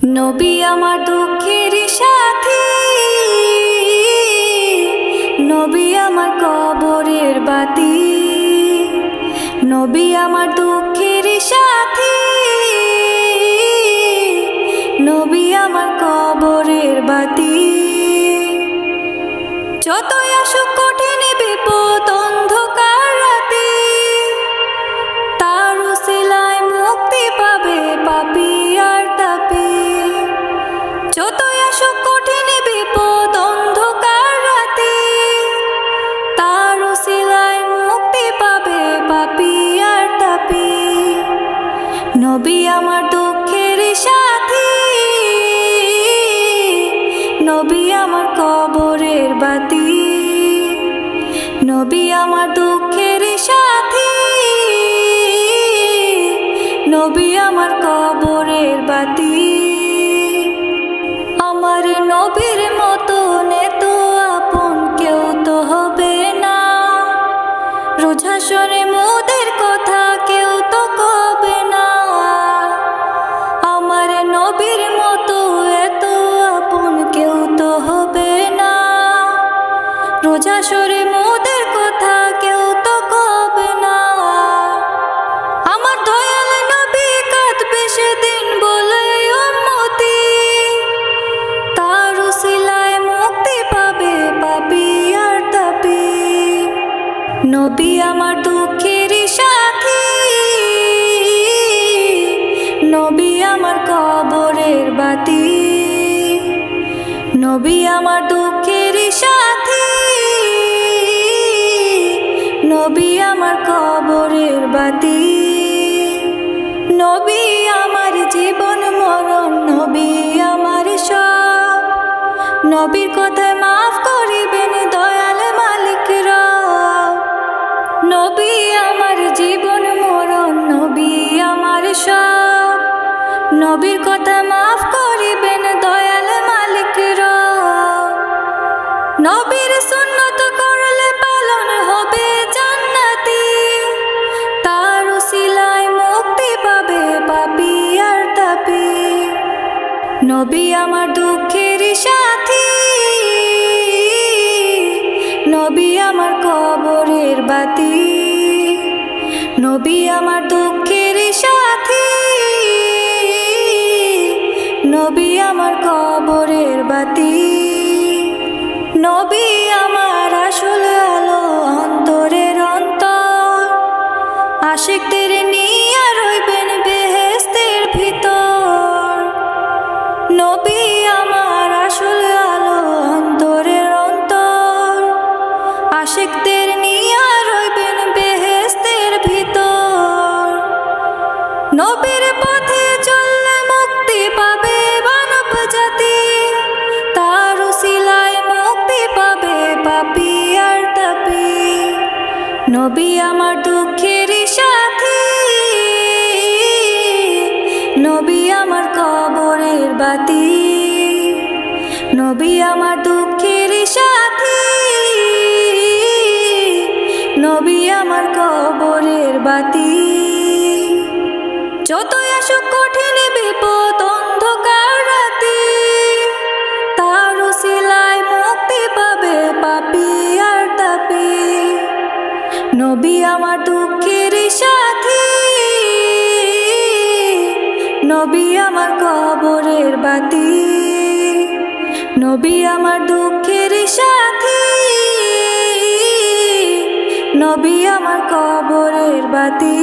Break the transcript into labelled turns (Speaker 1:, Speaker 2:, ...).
Speaker 1: নবী আমার দুঃখের সাথী, নবী আমার কবরের বাতি। নবী আমার দুঃখের সাথী, নবী আমার কবরের বাতি। যতই আসুক কঠিন বিপদ অন্ধকার রাতে, তার উসিলায় মুক্তি পাবে পাপী আর তাপী। যতই আসুক কঠিন বিপদ অন্ধকার রাতে, তার উসিলায় মুক্তি পাবে পাপী আর তাপী। নবী আমার দুঃখের সাথী, নবী আমার কবরের বাতি। নবী আমার দুঃখের সাথী, নবী আমার কবরের বাতি। আমার নবীর মতন এত আপন কেউ তো হবে না, রোজ হাসরে মোদের কথা কেউ তো কবে না। আমার নবীর মতো এত আপন কেউ তো হবে না, রোজ হাসরে মোদের কথা কেউ তো কবে না। আমার দয়াল নবী কাঁদবে সেদিন বলে উম্মতি, তার উসিলায় মুক্তি পাবে পাপী আর তাপী। নবী আমার দুঃখের সাথী, নবী আমার কবরের বাতি। নবী আমার দুঃখের সাথী, নবী আমার কবরের বাতি। নবী আমার জীবন মরণ, নবী আমার সব। নবীর কথায় মাফ করিবেন দয়াল মালিক রব। নবী আমার জীবন মরণ, নবী আমার সব। নবীর কথা মাফ করিবেন দয়াল মালিক রব। নবীর সুন্নত করলে পালন হবে জান্নাতি, তার উসিলায় মুক্তি পাবে পাপী আর তাপী। নবী আমার দুঃখের সাথী, নবী আমার কবরের বাতি। নবী আমার দুঃখের সাথী, নবী আমার কবরের বাতি। নবী আমার আসল আলো অন্তরের অন্তর, আশিকদের নিয়ে রইবেন বেহেশতের ভিতর। নবী আমার আসল আলো অন্তরের অন্তর, আশিকদের নিয়ে রইবেন বেহেশতের ভিতর। নবীর পথে চললে মুক্তি পাবে মানব জাতি, তার উসিলায় মুক্তি পাবে পাপী আর তাপী। নবী আমার দুঃখের সাথী, নবী আমার কবরের বাতি। নবী আমার দুঃখের সাথী, নবী আমার কবরের বাতি। যতই আসুক কঠিন বিপদ অন্ধকার রাতে, তার উসিলায় মুক্তি পাবে পাপী আর তাপী। নবী আমার দুঃখের সাথী, নবী আমার কবরের বাতি। নবী আমার দুঃখের সাথী, নবী আমার কবরের বাতি।